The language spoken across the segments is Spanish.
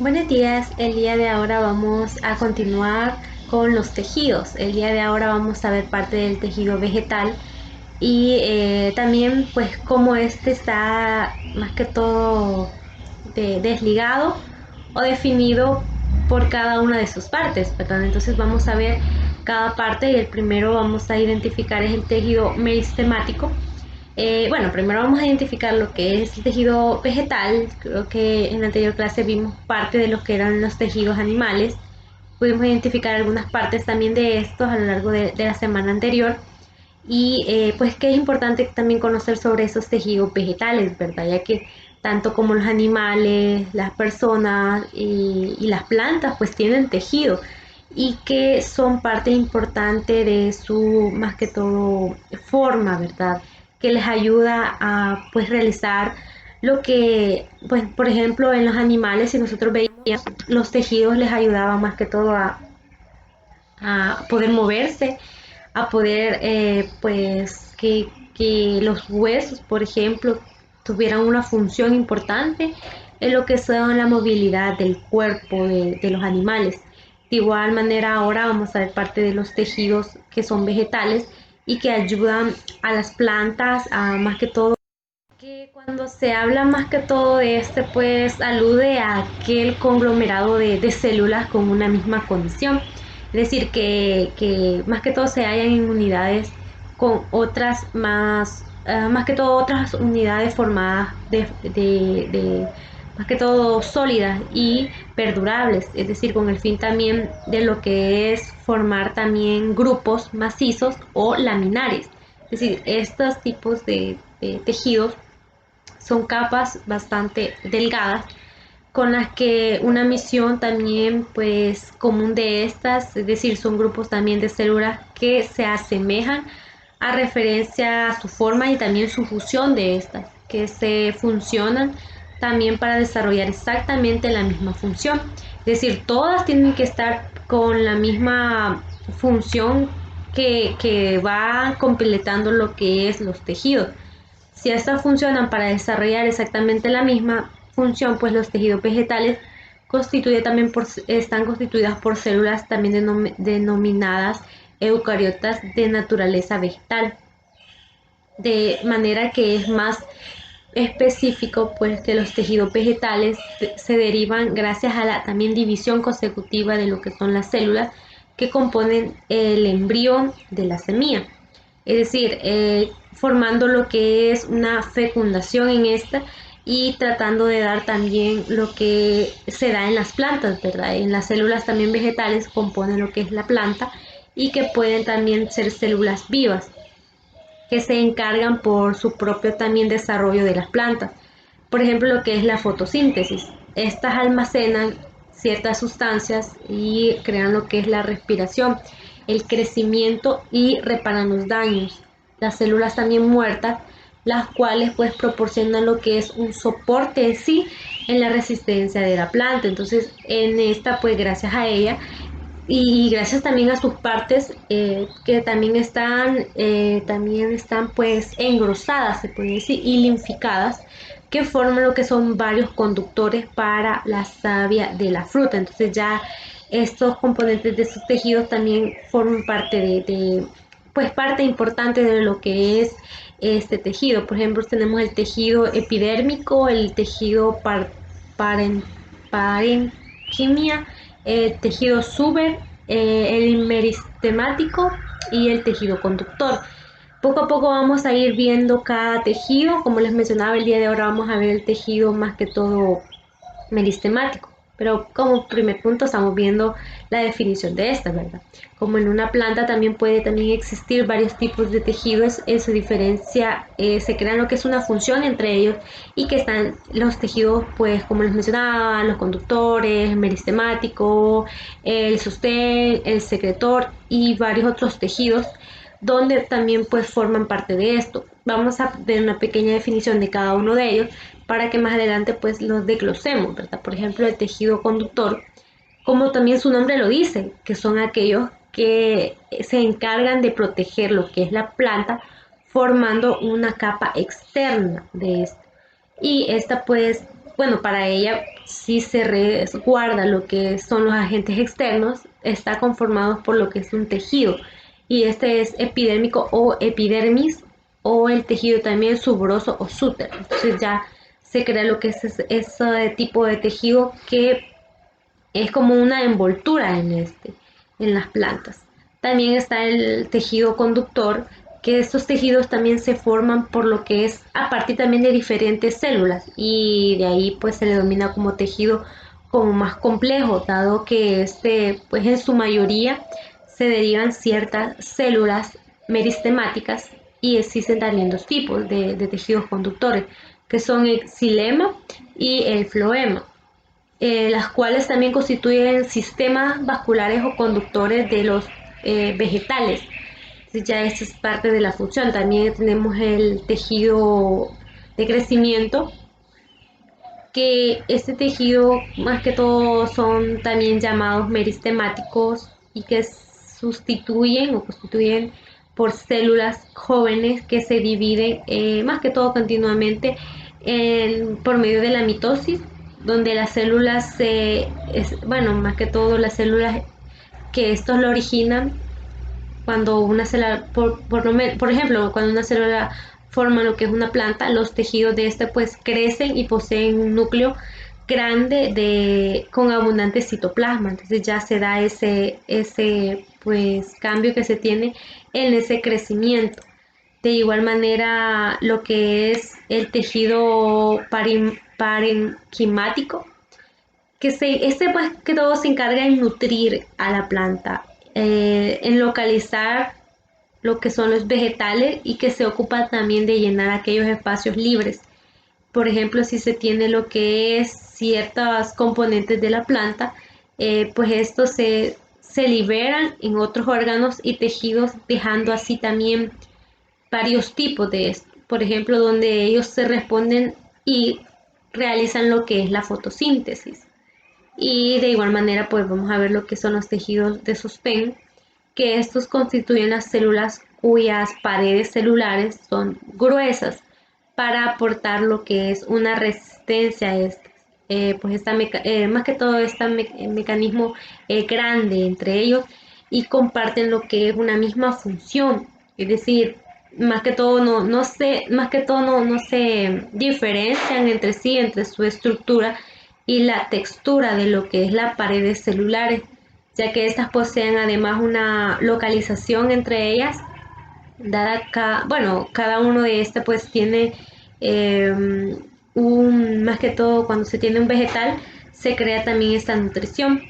Buenos días, el día de ahora vamos a continuar con los tejidos. El día de ahora vamos a ver parte del tejido vegetal y también pues cómo este está más que todo desligado o definido por cada una de sus partes, ¿verdad? Entonces vamos a ver cada parte y el primero vamos a identificar es el tejido meristemático. Bueno, primero vamos a identificar lo que es el tejido vegetal. Creo que en la anterior clase vimos parte de lo que eran los tejidos animales. Pudimos identificar algunas partes también de estos a lo largo de la semana anterior. Y pues que es importante también conocer sobre esos tejidos vegetales, ¿verdad? Ya que tanto como los animales, las personas y las plantas pues tienen tejido y que son parte importante de su más que todo forma, ¿verdad? Que les ayuda a pues realizar lo que pues por ejemplo en los animales si nosotros veíamos los tejidos les ayudaban más que todo a poder moverse, a poder pues que los huesos, por ejemplo, tuvieran una función importante en lo que son la movilidad del cuerpo de los animales. De igual manera ahora vamos a ver parte de los tejidos que son vegetales y que ayudan a las plantas a más que todo que cuando se habla más que todo de este, pues alude a aquel conglomerado de células con una misma condición. Es decir, que más que todo se hallan en unidades con otras más que todo otras unidades formadas más que todo sólidas y perdurables, es decir, con el fin también de lo que es formar también grupos macizos o laminares. Es decir, estos tipos de tejidos son capas bastante delgadas con las que una misión también pues común de estas, es decir, son grupos también de células que se asemejan a referencia a su forma y también su fusión de estas, que se funcionan también para desarrollar exactamente la misma función. Es decir, todas tienen que estar con la misma función que va completando lo que es los tejidos. Si estas funcionan para desarrollar exactamente la misma función, pues los tejidos vegetales están constituidas por células también denominadas eucariotas de naturaleza vegetal, de manera que es más específico pues que los tejidos vegetales se derivan gracias a la también división consecutiva de lo que son las células que componen el embrión de la semilla, es decir, formando lo que es una fecundación en esta y tratando de dar también lo que se da en las plantas, ¿verdad? En las células también vegetales componen lo que es la planta y que pueden también ser células vivas que se encargan por su propio también desarrollo de las plantas. Por ejemplo, lo que es la fotosíntesis. Estas almacenan ciertas sustancias y crean lo que es la respiración, el crecimiento y reparan los daños. Las células también muertas, las cuales pues proporcionan lo que es un soporte en sí en la resistencia de la planta. Entonces, en esta pues gracias a ella y gracias también a sus partes que también están pues engrosadas, se puede decir, y linficadas, que forman lo que son varios conductores para la savia de la fruta. Entonces ya estos componentes de sus tejidos también forman parte pues parte importante de lo que es este tejido. Por ejemplo, tenemos el tejido epidérmico, el tejido paren, parenquimia, el tejido suber, el meristemático y el tejido conductor. Poco a poco vamos a ir viendo cada tejido. Como les mencionaba, el día de ahora vamos a ver el tejido más que todo meristemático. Pero como primer punto estamos viendo la definición de esta, ¿verdad? Como en una planta también puede también existir varios tipos de tejidos, en su diferencia se crean lo que es una función entre ellos y que están los tejidos, pues como les mencionaba, los conductores, el meristemático, el sostén, el secretor y varios otros tejidos donde también pues forman parte de esto. Vamos a ver una pequeña definición de cada uno de ellos para que más adelante pues los desglosemos, ¿verdad? Por ejemplo, el tejido conductor, como también su nombre lo dice, que son aquellos que se encargan de proteger lo que es la planta formando una capa externa de esta. Y esta pues bueno, para ella sí se resguarda lo que son los agentes externos, está conformado por lo que es un tejido, y este es epidérmico o epidermis, o el tejido también subroso o sútero. Entonces ya se crea lo que es ese tipo de tejido que es como una envoltura en las plantas. También está el tejido conductor, que estos tejidos también se forman por lo que es a partir también de diferentes células, y de ahí pues se le denomina como tejido como más complejo, dado que pues en su mayoría se derivan ciertas células meristemáticas, y existen también dos tipos de tejidos conductores, que son el xilema y el floema, las cuales también constituyen sistemas vasculares o conductores de los vegetales. Entonces ya esto es parte de la función. También tenemos el tejido de crecimiento, que este tejido más que todo son también llamados meristemáticos, y que sustituyen o constituyen por células jóvenes que se dividen más que todo continuamente por medio de la mitosis, donde las células bueno, más que todo las células que estos lo originan, cuando una célula, por ejemplo, cuando una célula forma lo que es una planta, los tejidos de este pues crecen y poseen un núcleo grande con abundante citoplasma. Entonces ya se da ese pues cambio que se tiene en ese crecimiento. De igual manera, lo que es el tejido parenquimático, este pues que todo se encarga en nutrir a la planta, en localizar lo que son los vegetales, y que se ocupa también de llenar aquellos espacios libres. Por ejemplo, si se tiene lo que es ciertos componentes de la planta, pues estos se liberan en otros órganos y tejidos, dejando así también varios tipos de esto. Por ejemplo, donde ellos se responden y realizan lo que es la fotosíntesis. Y de igual manera, pues vamos a ver lo que son los tejidos de sostén, que estos constituyen las células cuyas paredes celulares son gruesas para aportar lo que es una resistencia a estas. Pues más que todo este mecanismo grande entre ellos, y comparten lo que es una misma función, es decir, más que todo no se diferencian entre sí, entre su estructura y la textura de lo que es las paredes celulares, ya que estas poseen además una localización entre ellas, dada cada uno de estas pues tiene más que todo cuando se tiene un vegetal, se crea también esta nutrición.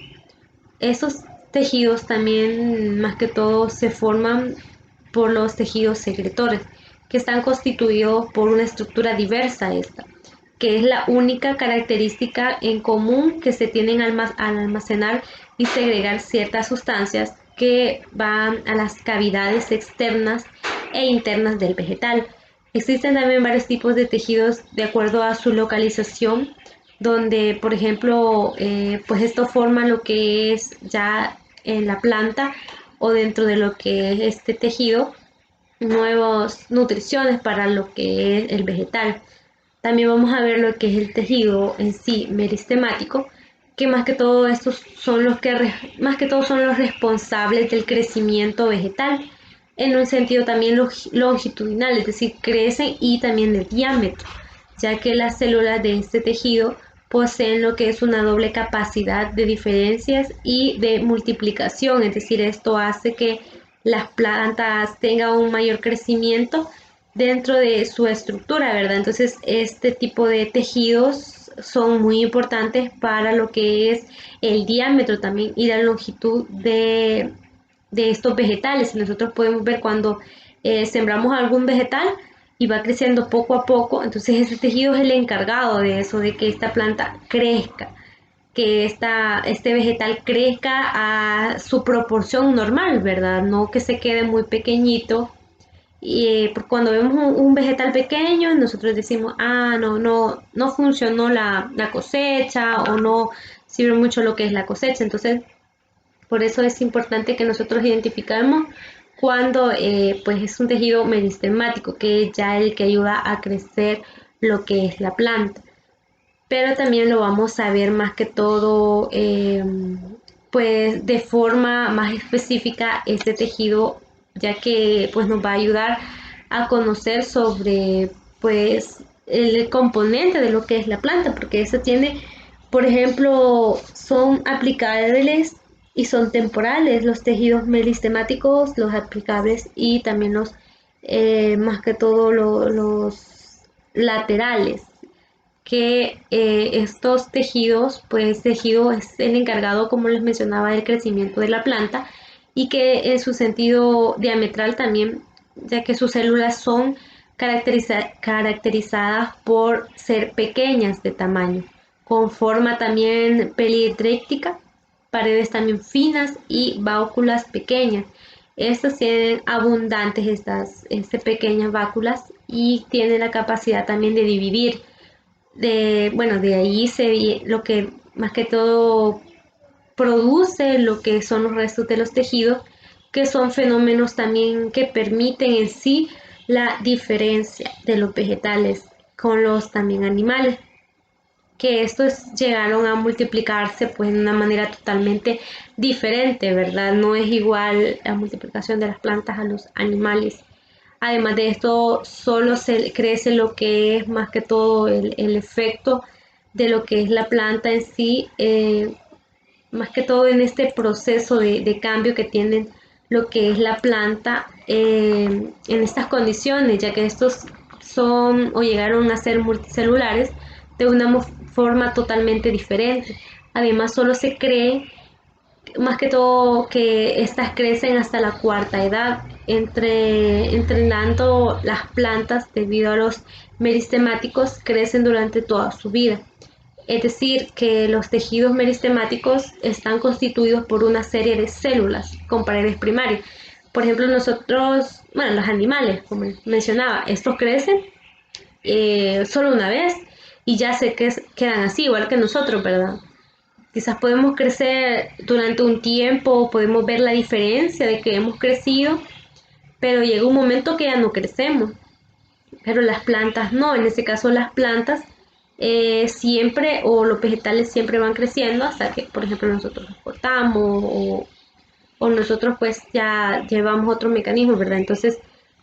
Esos tejidos también más que todo se forman por los tejidos secretores, que están constituidos por una estructura diversa esta, que es la única característica en común que se tienen al almacenar y segregar ciertas sustancias que van a las cavidades externas e internas del vegetal. Existen también varios tipos de tejidos de acuerdo a su localización, donde por ejemplo pues esto forma lo que es ya en la planta, o dentro de lo que es este tejido, nuevas nutriciones para lo que es el vegetal. También vamos a ver lo que es el tejido en sí meristemático, que más que todo estos son más que todo son los responsables del crecimiento vegetal, en un sentido también longitudinal, es decir, crecen y también de diámetro, ya que las células de este tejido poseen lo que es una doble capacidad de diferencias y de multiplicación, es decir, esto hace que las plantas tengan un mayor crecimiento dentro de su estructura, ¿verdad? Entonces, este tipo de tejidos son muy importantes para lo que es el diámetro también y la longitud de estos vegetales. Nosotros podemos ver cuando sembramos algún vegetal y va creciendo poco a poco, entonces ese tejido es el encargado de eso, de que esta planta crezca, que este vegetal crezca a su proporción normal, ¿verdad? No que se quede muy pequeñito. Y cuando vemos un vegetal pequeño, nosotros decimos, ah, no funcionó la cosecha, o no sirve mucho lo que es la cosecha. Entonces, por eso es importante que nosotros identifiquemos cuando pues es un tejido meristemático, que es ya el que ayuda a crecer lo que es la planta. pero también lo vamos a ver más que todo pues de forma más específica este tejido, ya que pues nos va a ayudar a conocer sobre pues el componente de lo que es la planta, porque eso tiene, por ejemplo, son aplicables y son temporales los tejidos meristemáticos, los aplicables y también los más que todo los laterales, que estos tejidos, pues tejido es el encargado, como les mencionaba, del crecimiento de la planta y que en su sentido diametral también, ya que sus células son caracterizadas por ser pequeñas de tamaño, con forma también pelidréctica, paredes también finas y báculas pequeñas. Estas tienen abundantes estas pequeñas báculas y tienen la capacidad también de dividir bueno, de ahí lo que más que todo produce lo que son los restos de los tejidos, que son fenómenos también que permiten en sí la diferencia de los vegetales con los también animales, que estos llegaron a multiplicarse pues de una manera totalmente diferente, ¿verdad? No es igual la multiplicación de las plantas a los animales. Además de esto, solo se crece lo que es más que todo el efecto de lo que es la planta en sí, más que todo en este proceso de cambio que tienen lo que es la planta en estas condiciones, ya que estos son o llegaron a ser multicelulares de una forma totalmente diferente. Además, solo se cree más que todo que estas crecen hasta la cuarta edad, entrenando las plantas debido a los meristemáticos crecen durante toda su vida. Es decir, que los tejidos meristemáticos están constituidos por una serie de células con paredes primarias. Por ejemplo, nosotros, bueno, los animales, como mencionaba, estos crecen solo una vez y ya se quedan así, igual que nosotros, ¿verdad? Quizás podemos crecer durante un tiempo, podemos ver la diferencia de que hemos crecido, pero llega un momento que ya no crecemos. Pero las plantas no, en este caso las plantas siempre o los vegetales siempre van creciendo hasta que, por ejemplo, nosotros los cortamos o nosotros pues ya llevamos otro mecanismo, ¿verdad? Entonces,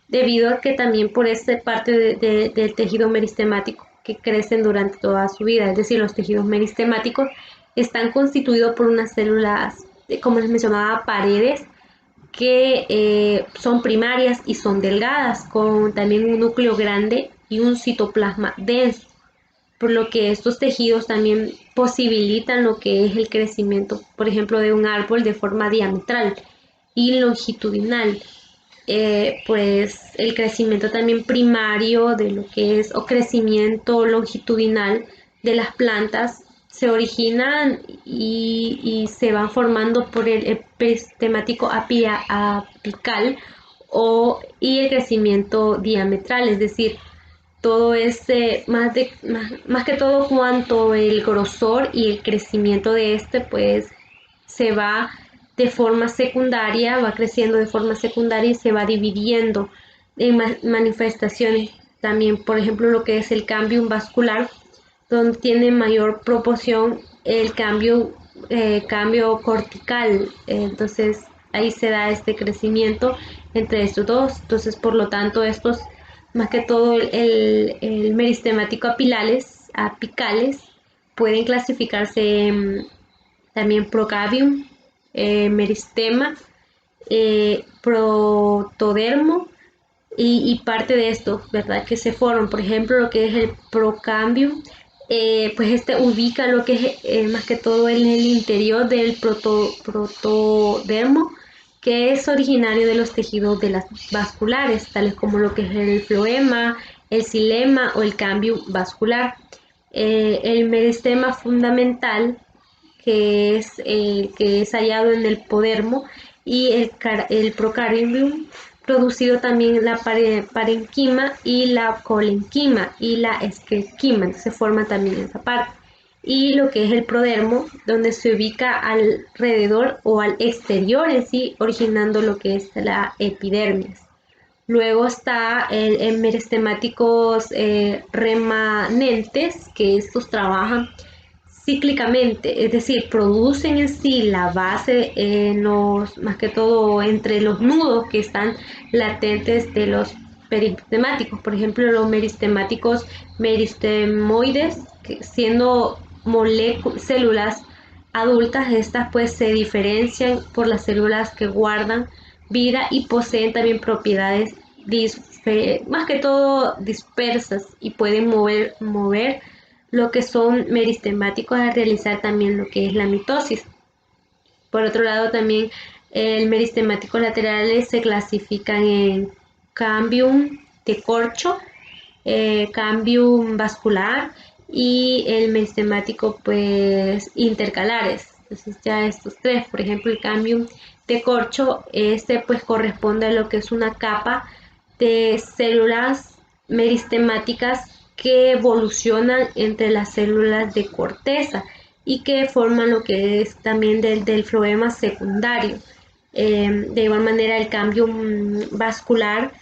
debido a que también por esta parte del tejido meristemático que crecen durante toda su vida, es decir, los tejidos meristemáticos están constituidos por unas células, como les mencionaba, paredes que son primarias y son delgadas, con también un núcleo grande y un citoplasma denso, por lo que estos tejidos también posibilitan lo que es el crecimiento, por ejemplo, de un árbol de forma diametral y longitudinal. Pues el crecimiento también primario de lo que es o crecimiento longitudinal de las plantas se originan y se van formando por el epistemático apical y el crecimiento diametral, es decir, todo este, más que todo cuanto el grosor y el crecimiento de este, pues se va de forma secundaria, va creciendo de forma secundaria y se va dividiendo en manifestaciones. También, por ejemplo, lo que es el cambio vascular, donde tiene mayor proporción el cambio cortical. Entonces, ahí se da este crecimiento entre estos dos. Entonces, por lo tanto, estos, más que todo el meristemático apicales, pueden clasificarse también procabium, meristema, protodermo y parte de esto, ¿verdad? Que se forman, por ejemplo, lo que es el procambium, pues este ubica lo que es más que todo en el interior del protodermo, que es originario de los tejidos de las vasculares, tales como lo que es el floema, el xilema o el cambium vascular. El meristema fundamental que es hallado en el podermo, y el procardium, producido también la parenquima y la colenquima y la esquenquima, se forma también esa parte. Y lo que es el prodermo, donde se ubica alrededor o al exterior en sí, originando lo que es la epidermis. Luego está el meristemáticos remanentes, que estos trabajan cíclicamente, es decir, producen en sí la base más que todo entre los nudos que están latentes de los peristemáticos. Por ejemplo, los meristemáticos meristemoides, que siendo células adultas, estas pues se diferencian por las células que guardan vida y poseen también propiedades más que todo dispersas y pueden mover lo que son meristemáticos a realizar también lo que es la mitosis. Por otro lado, también el meristemáticos laterales se clasifican en cambium de corcho, cambium vascular y el meristemático pues intercalares. Entonces ya estos tres, por ejemplo, el cambium de corcho, este pues corresponde a lo que es una capa de células meristemáticas que evolucionan entre las células de corteza y que forman lo que es también del floema secundario. De igual manera, el cambio vascular,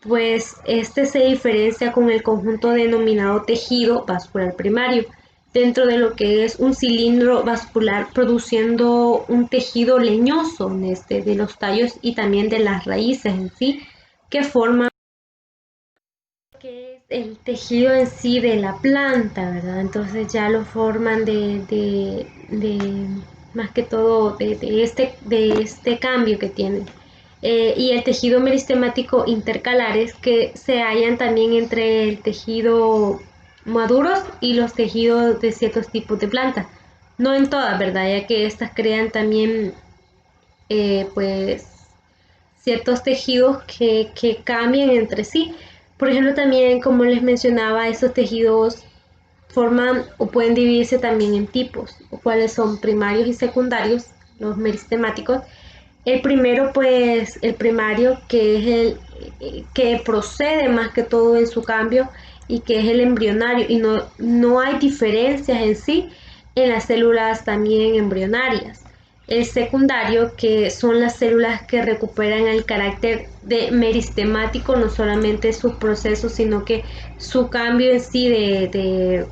pues este se diferencia con el conjunto denominado tejido vascular primario, dentro de lo que es un cilindro vascular, produciendo un tejido leñoso de los tallos y también de las raíces en sí, que forman que es el tejido en sí de la planta, ¿verdad? Entonces ya lo forman más que todo de este cambio que tienen. Y el tejido meristemático intercalares que se hallan también entre el tejido maduros y los tejidos de ciertos tipos de plantas. No en todas, ¿verdad? Ya que estas crean también pues ciertos tejidos que cambian entre sí. Por ejemplo, también, como les mencionaba, esos tejidos forman o pueden dividirse también en tipos, cuáles son primarios y secundarios, los meristemáticos. El primero, pues, el primario, que es el que procede más que todo en su cambio y que es el embrionario, y no hay diferencias en sí en las células también embrionarias. El secundario, que son las células que recuperan el carácter de meristemático, no solamente sus procesos, sino que su cambio en sí de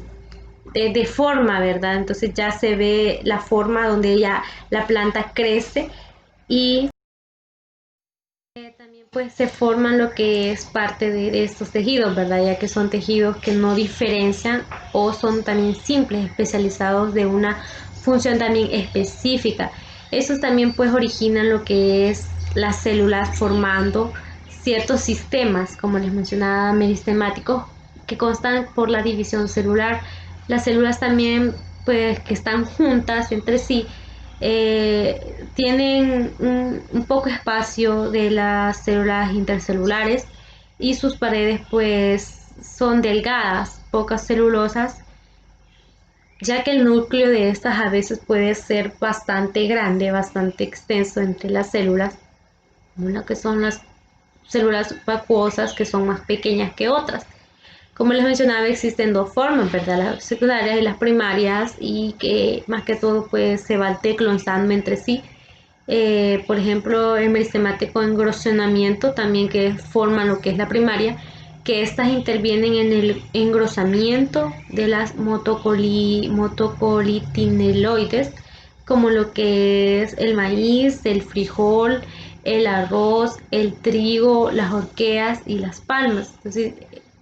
forma, ¿verdad? Entonces ya se ve la forma donde ya la planta crece y también pues se forman lo que es parte de estos tejidos, ¿verdad? Ya que son tejidos que no diferencian o son también simples, especializados de una función también específica. Esos también pues originan lo que es las células formando ciertos sistemas, como les mencionaba, meristemáticos, que constan por la división celular. Las células también pues que están juntas entre sí tienen un poco espacio de las células intercelulares y sus paredes pues son delgadas, pocas celulosas, ya que el núcleo de estas a veces puede ser bastante grande, bastante extenso entre las células, como lo que son las células vacuosas que son más pequeñas que otras. Como les mencionaba, existen dos formas, ¿verdad? Las secundarias y las primarias, y que más que todo pues se van teclonzando entre sí. Por ejemplo, el meristemático engrosionamiento también, que forma lo que es la primaria, que estas intervienen en el engrosamiento de las motocolitineloides, como lo que es el maíz, el frijol, el arroz, el trigo, las orquídeas y las palmas. Entonces,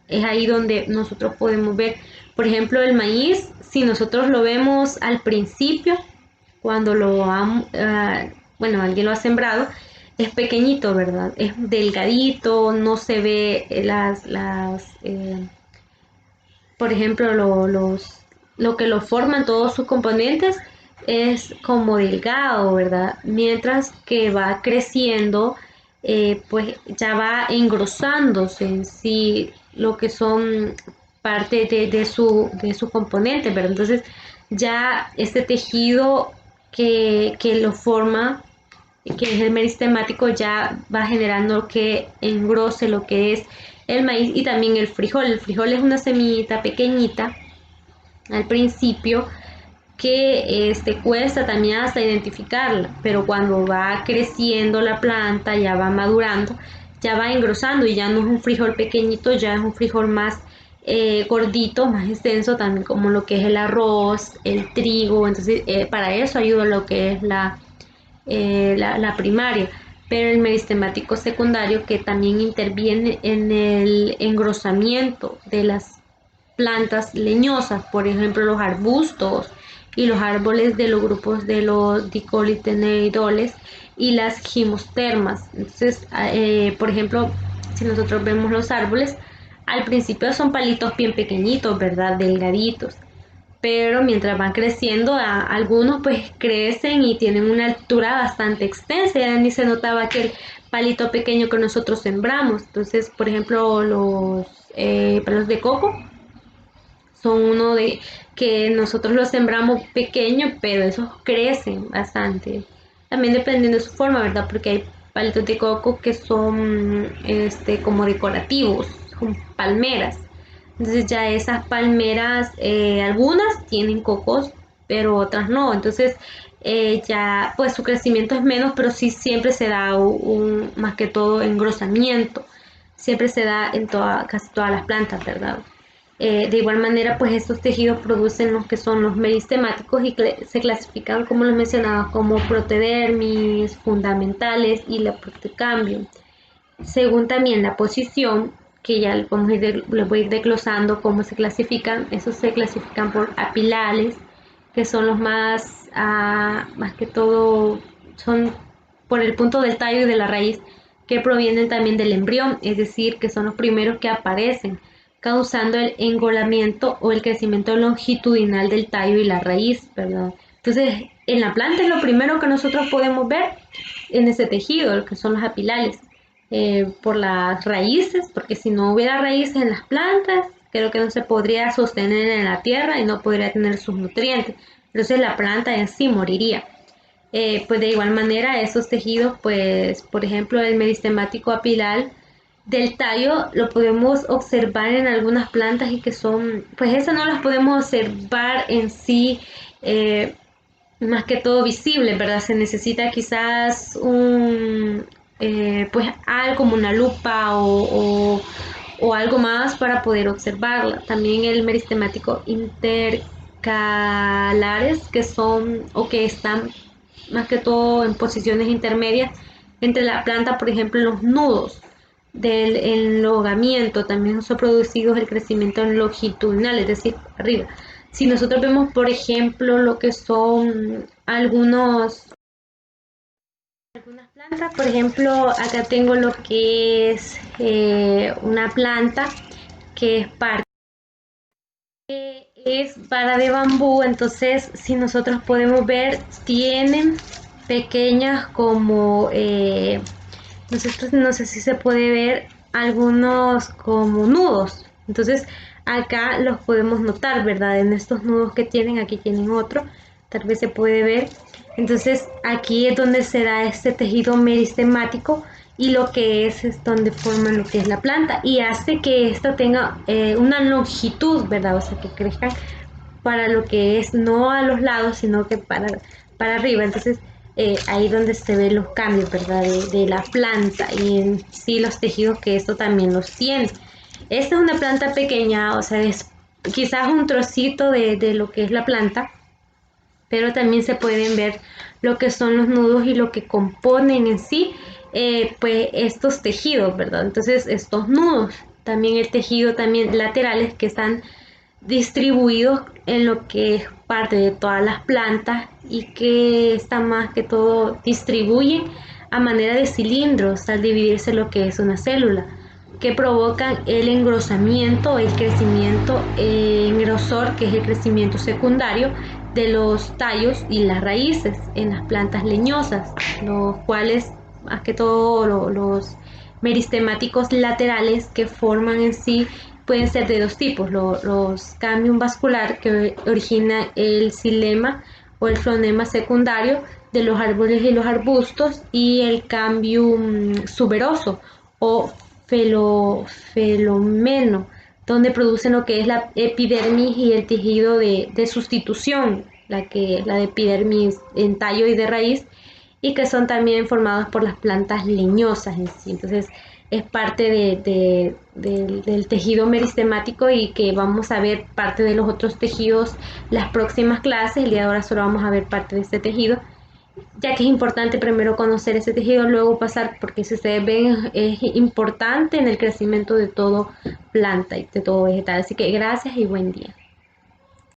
es ahí donde nosotros podemos ver, por ejemplo, el maíz. Si nosotros lo vemos al principio, cuando bueno, alguien lo ha sembrado, es pequeñito, ¿verdad? Es delgadito, no se ve por ejemplo, lo que lo forman todos sus componentes es como delgado, ¿verdad? Mientras que va creciendo, pues ya va engrosándose en sí lo que son parte de su componente, ¿verdad? Entonces ya este tejido que lo forma, que es el meristemático, ya va generando que engrose lo que es el maíz y también el frijol. El frijol es una semillita pequeñita al principio que cuesta también hasta identificarla, pero cuando va creciendo la planta, ya va madurando, ya va engrosando y ya no es un frijol pequeñito, ya es un frijol más gordito, más extenso, también como lo que es el arroz, el trigo. Entonces para eso ayuda lo que es la primaria. Pero el meristemático secundario, que también interviene en el engrosamiento de las plantas leñosas, por ejemplo los arbustos y los árboles de los grupos de los dicotiledóneas y las gimnostermas. Entonces, por ejemplo, si nosotros vemos los árboles, al principio son palitos bien pequeñitos, ¿verdad? Delgaditos, pero mientras van creciendo, algunos pues crecen y tienen una altura bastante extensa, ya ni se notaba aquel palito pequeño que nosotros sembramos. Entonces, por ejemplo, los palos de coco son uno de que nosotros los sembramos pequeño, pero esos crecen bastante. También dependiendo de su forma, ¿verdad? Porque hay palitos de coco que son como decorativos, son palmeras. Entonces ya esas palmeras, algunas tienen cocos, pero otras no. Entonces ya pues su crecimiento es menos, pero sí siempre se da más que todo engrosamiento. Siempre se da en casi todas las plantas, ¿verdad? De igual manera, pues estos tejidos producen los que son los meristemáticos y se clasifican, como los mencionaba, como protodermis, fundamentales y la protocambio. Según también la posición, que ya les voy a ir desglosando cómo se clasifican, esos se clasifican por apilales, que son los más que todo, son por el punto del tallo y de la raíz, que provienen también del embrión, es decir, que son los primeros que aparecen, causando el engolamiento o el crecimiento longitudinal del tallo y la raíz, ¿verdad? Entonces, en la planta es lo primero que nosotros podemos ver en ese tejido, lo que son los apilales, por las raíces, porque si no hubiera raíces en las plantas, creo que no se podría sostener en la tierra y no podría tener sus nutrientes. Entonces la planta en sí moriría. Pues de igual manera esos tejidos, pues por ejemplo el meristemático apilar del tallo lo podemos observar en algunas plantas y que son, pues esas no las podemos observar en sí, más que todo visible, ¿verdad? Se necesita quizás pues algo como una lupa o algo más para poder observarla. También el meristemático intercalares, que son o que están más que todo en posiciones intermedias entre la planta, por ejemplo, los nudos del enlogamiento, también son producidos el crecimiento longitudinal, es decir, arriba. Si nosotros vemos, por ejemplo, lo que son algunas plantas, por ejemplo, acá tengo lo que es una planta que es vara de bambú. Entonces si nosotros podemos ver, tienen pequeñas como, no sé si se puede ver algunos como nudos. Entonces acá los podemos notar, ¿verdad? En estos nudos que tienen, aquí tienen otro, tal vez se puede ver. Entonces aquí es donde se da este tejido meristemático y lo que es donde forman lo que es la planta y hace que esta tenga una longitud, ¿verdad? O sea, que crezcan para lo que es no a los lados, sino que para arriba. Entonces ahí donde se ven los cambios, ¿verdad? De la planta y en sí los tejidos que esto también los tiene. Esta es una planta pequeña, o sea, es quizás un trocito de lo que es la planta, pero también se pueden ver lo que son los nudos y lo que componen en sí, pues estos tejidos, ¿verdad? Entonces estos nudos, también el tejido también laterales que están distribuidos en lo que es parte de todas las plantas y que están más que todo distribuyen a manera de cilindros al dividirse lo que es una célula, que provocan el engrosamiento, el crecimiento en grosor, que es el crecimiento secundario de los tallos y las raíces en las plantas leñosas, los cuales más que todo los meristemáticos laterales que forman en sí pueden ser de dos tipos: los cambium vascular, que origina el xilema o el flonema secundario de los árboles y los arbustos, y el cambium suberoso o felomeno, donde producen lo que es la epidermis y el tejido de sustitución, la de epidermis en tallo y de raíz, y que son también formados por las plantas leñosas en sí. Entonces, es parte del tejido meristemático y que vamos a ver parte de los otros tejidos las próximas clases. El día de ahora solo vamos a ver parte de este tejido, ya que es importante primero conocer ese tejido, luego pasar, porque si ustedes ven es importante en el crecimiento de todo planta y de todo vegetal. Así que gracias y buen día.